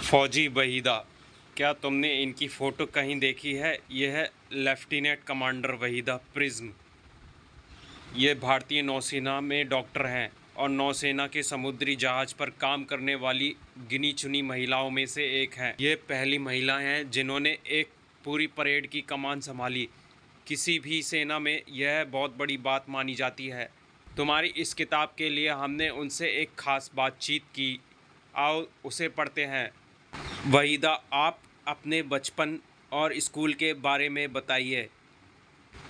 फौजी वहीदा, क्या तुमने इनकी फ़ोटो कहीं देखी है? यह है लेफ्टिनेंट कमांडर वहीदा प्रिज्म। ये भारतीय नौसेना में डॉक्टर हैं और नौसेना के समुद्री जहाज़ पर काम करने वाली गिनी चुनी महिलाओं में से एक हैं। ये पहली महिला हैं जिन्होंने एक पूरी परेड की कमान संभाली। किसी भी सेना में यह बहुत बड़ी बात मानी जाती है। तुम्हारी इस किताब के लिए हमने उनसे एक ख़ास बातचीत की। आओ उसे पढ़ते हैं। वहीदा, आप अपने बचपन और स्कूल के बारे में बताइए।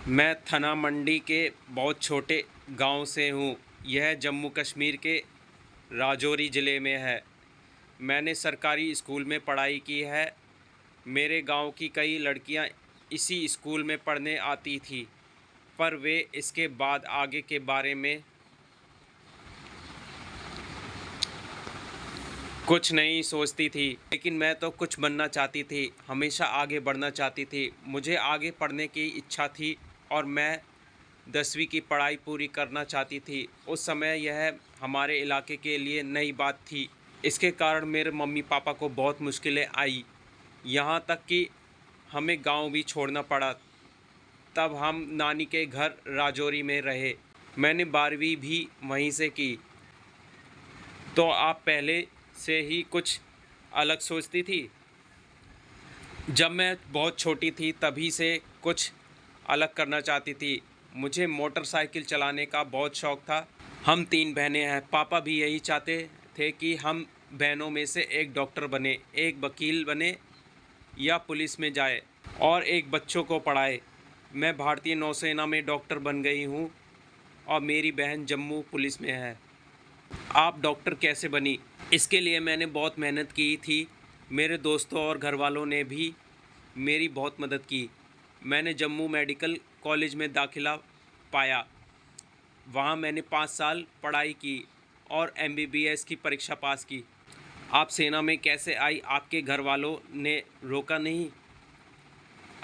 मैं थना मंडी के बहुत छोटे गांव से हूं। यह जम्मू कश्मीर के राजौरी ज़िले में है। मैंने सरकारी स्कूल में पढ़ाई की है। मेरे गांव की कई लड़कियां इसी स्कूल में पढ़ने आती थी, पर वे इसके बाद आगे के बारे में कुछ नहीं सोचती थी। लेकिन मैं तो कुछ बनना चाहती थी, हमेशा आगे बढ़ना चाहती थी। मुझे आगे पढ़ने की इच्छा थी और मैं 10वीं की पढ़ाई पूरी करना चाहती थी। उस समय यह हमारे इलाके के लिए नई बात थी। इसके कारण मेरे मम्मी पापा को बहुत मुश्किलें आई, यहाँ तक कि हमें गांव भी छोड़ना पड़ा। तब हम नानी के घर राजौरी में रहे। मैंने 12वीं भी वहीं से की। तो आप पहले से ही कुछ अलग सोचती थी? जब मैं बहुत छोटी थी तभी से कुछ अलग करना चाहती थी। मुझे मोटरसाइकिल चलाने का बहुत शौक़ था। हम 3 बहनें हैं। पापा भी यही चाहते थे कि हम बहनों में से एक डॉक्टर बने, एक वकील बने या पुलिस में जाए और एक बच्चों को पढ़ाए। मैं भारतीय नौसेना में डॉक्टर बन गई हूँ और मेरी बहन जम्मू पुलिस में है। आप डॉक्टर कैसे बनी? इसके लिए मैंने बहुत मेहनत की थी। मेरे दोस्तों और घर वालों ने भी मेरी बहुत मदद की। मैंने जम्मू मेडिकल कॉलेज में दाखिला पाया। वहाँ मैंने 5 साल पढ़ाई की और MBBS की परीक्षा पास की। आप सेना में कैसे आई? आपके घर वालों ने रोका नहीं?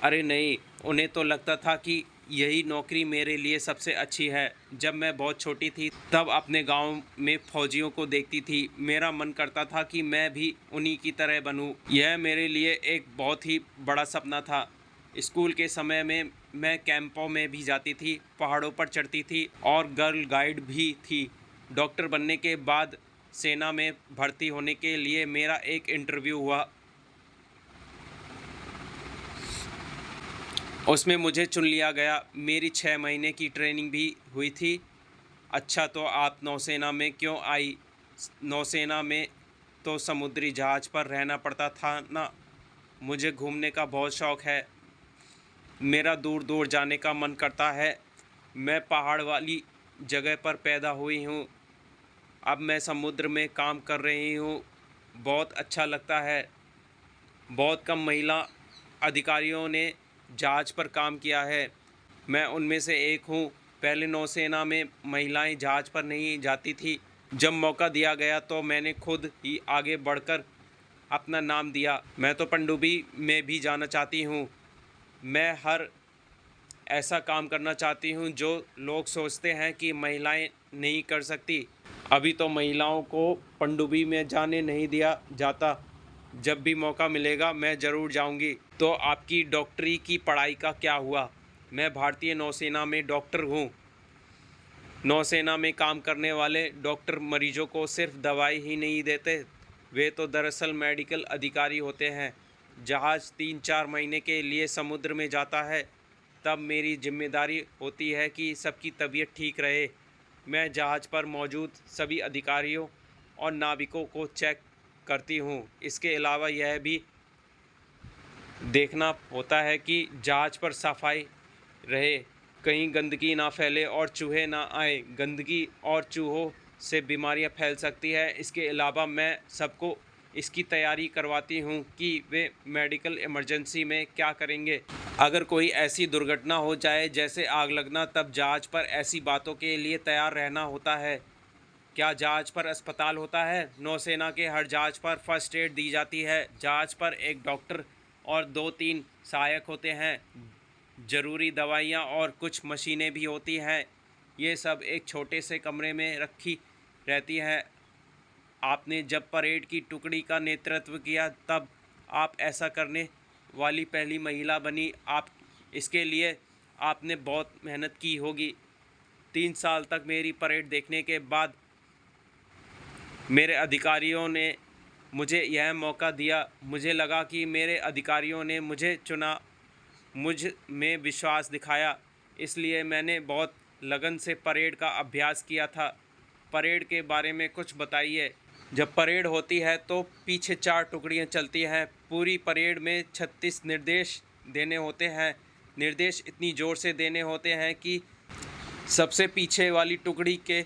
अरे नहीं, उन्हें तो लगता था कि यही नौकरी मेरे लिए सबसे अच्छी है। जब मैं बहुत छोटी थी तब अपने गांव में फौजियों को देखती थी। मेरा मन करता था कि मैं भी उन्हीं की तरह बनूं। यह मेरे लिए एक बहुत ही बड़ा सपना था। स्कूल के समय में मैं कैंपों में भी जाती थी, पहाड़ों पर चढ़ती थी और गर्ल गाइड भी थी। डॉक्टर बनने के बाद सेना में भर्ती होने के लिए मेरा एक इंटरव्यू हुआ। उसमें मुझे चुन लिया गया। मेरी 6 महीने की ट्रेनिंग भी हुई थी। अच्छा, तो आप नौसेना में क्यों आई? नौसेना में तो समुद्री जहाज़ पर रहना पड़ता था ना। मुझे घूमने का बहुत शौक़ है। मेरा दूर दूर जाने का मन करता है। मैं पहाड़ वाली जगह पर पैदा हुई हूँ। अब मैं समुद्र में काम कर रही हूँ। बहुत अच्छा लगता है। बहुत कम महिला अधिकारियों ने जहाज़ पर काम किया है। मैं उनमें से एक हूँ। पहले नौसेना में महिलाएं जहाज़ पर नहीं जाती थी। जब मौका दिया गया तो मैंने खुद ही आगे बढ़कर अपना नाम दिया। मैं तो पनडुब्बी में भी जाना चाहती हूँ। मैं हर ऐसा काम करना चाहती हूँ जो लोग सोचते हैं कि महिलाएं नहीं कर सकती। अभी तो महिलाओं को पनडुब्बी में जाने नहीं दिया जाता। जब भी मौका मिलेगा मैं ज़रूर जाऊंगी। तो आपकी डॉक्टरी की पढ़ाई का क्या हुआ? मैं भारतीय नौसेना में डॉक्टर हूँ। नौसेना में काम करने वाले डॉक्टर मरीजों को सिर्फ दवाई ही नहीं देते, वे तो दरअसल मेडिकल अधिकारी होते हैं। जहाज़ 3-4 महीने के लिए समुद्र में जाता है, तब मेरी जिम्मेदारी होती है कि सबकी तबीयत ठीक रहे। मैं जहाज़ पर मौजूद सभी अधिकारियों और नाविकों को चेक करती हूँ। इसके अलावा यह भी देखना होता है कि जहाज़ पर सफाई रहे, कहीं गंदगी ना फैले और चूहे ना आए। गंदगी और चूहों से बीमारियां फैल सकती है। इसके अलावा मैं सबको इसकी तैयारी करवाती हूँ कि वे मेडिकल इमरजेंसी में क्या करेंगे। अगर कोई ऐसी दुर्घटना हो जाए जैसे आग लगना, तब जहाज़ पर ऐसी बातों के लिए तैयार रहना होता है। क्या जहाज़ पर अस्पताल होता है? नौसेना के हर जहाज़ पर फर्स्ट एड दी जाती है। जहाज़ पर एक डॉक्टर और 2-3 सहायक होते हैं। ज़रूरी दवाइयाँ और कुछ मशीनें भी होती हैं। ये सब एक छोटे से कमरे में रखी रहती हैं। आपने जब परेड की टुकड़ी का नेतृत्व किया तब आप ऐसा करने वाली पहली महिला बनी। आप इसके लिए आपने बहुत मेहनत की होगी। 3 साल तक मेरी परेड देखने के बाद मेरे अधिकारियों ने मुझे यह मौका दिया। मुझे लगा कि मेरे अधिकारियों ने मुझे चुना, मुझ में विश्वास दिखाया, इसलिए मैंने बहुत लगन से परेड का अभ्यास किया था। परेड के बारे में कुछ बताइए। जब परेड होती है तो पीछे 4 टुकड़ियाँ चलती हैं। पूरी परेड में 36 निर्देश देने होते हैं। निर्देश इतनी ज़ोर से देने होते हैं कि सबसे पीछे वाली टुकड़ी के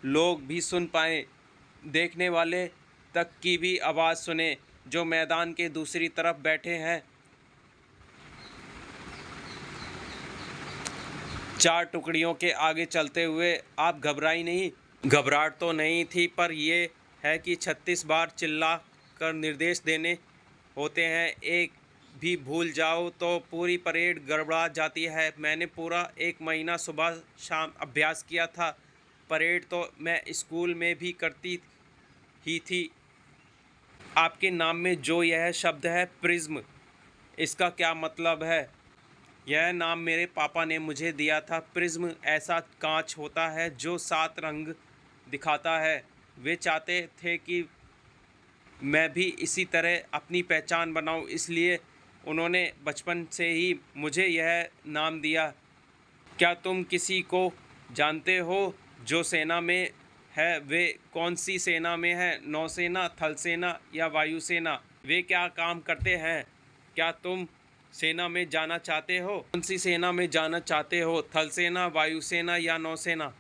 लोग भी सुन पाएँ, देखने वाले तक की भी आवाज़ सुने जो मैदान के दूसरी तरफ बैठे हैं। 4 टुकड़ियों के आगे चलते हुए आप घबराई नहीं। घबराहट तो नहीं थी, पर यह है कि 36 बार चिल्ला कर निर्देश देने होते हैं। एक भी भूल जाओ तो पूरी परेड गड़बड़ा जाती है। मैंने पूरा 1 महीना सुबह शाम अभ्यास किया था। परेड तो मैं स्कूल में भी करती ही थी। आपके नाम में जो यह शब्द है प्रिज्म, इसका क्या मतलब है? यह नाम मेरे पापा ने मुझे दिया था। प्रिज्म ऐसा कांच होता है जो 7 रंग दिखाता है। वे चाहते थे कि मैं भी इसी तरह अपनी पहचान बनाऊं, इसलिए उन्होंने बचपन से ही मुझे यह नाम दिया। क्या तुम किसी को जानते हो जो सेना में है? वे कौन सी सेना में है? नौसेना, थल सेना या वायुसेना? वे क्या काम करते हैं? क्या तुम सेना में जाना चाहते हो? कौन सी सेना में जाना चाहते हो? थल सेना, वायुसेना या नौसेना?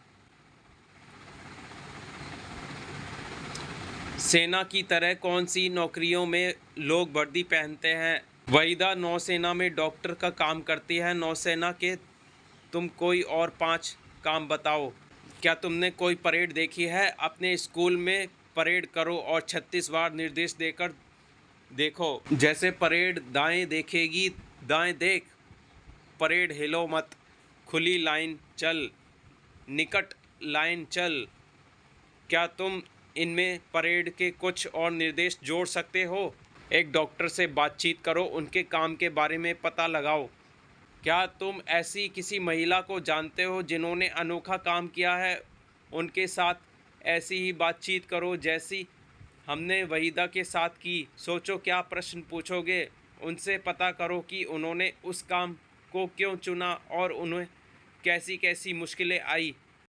सेना की तरह कौन सी नौकरियों में लोग वर्दी पहनते हैं? वहीदा नौसेना में डॉक्टर का काम करती है। नौसेना के तुम कोई और 5 काम बताओ। क्या तुमने कोई परेड देखी है? अपने स्कूल में परेड करो और 36 बार निर्देश देकर देखो। जैसे परेड दाएं देखेगी, दाएं देख, परेड हिलो मत, खुली लाइन चल, निकट लाइन चल। क्या तुम इनमें परेड के कुछ और निर्देश जोड़ सकते हो? एक डॉक्टर से बातचीत करो, उनके काम के बारे में पता लगाओ। क्या तुम ऐसी किसी महिला को जानते हो जिन्होंने अनोखा काम किया है? उनके साथ ऐसी ही बातचीत करो जैसी हमने वहीदा के साथ की। सोचो क्या प्रश्न पूछोगे। उनसे पता करो कि उन्होंने उस काम को क्यों चुना और उन्हें कैसी कैसी मुश्किलें आई।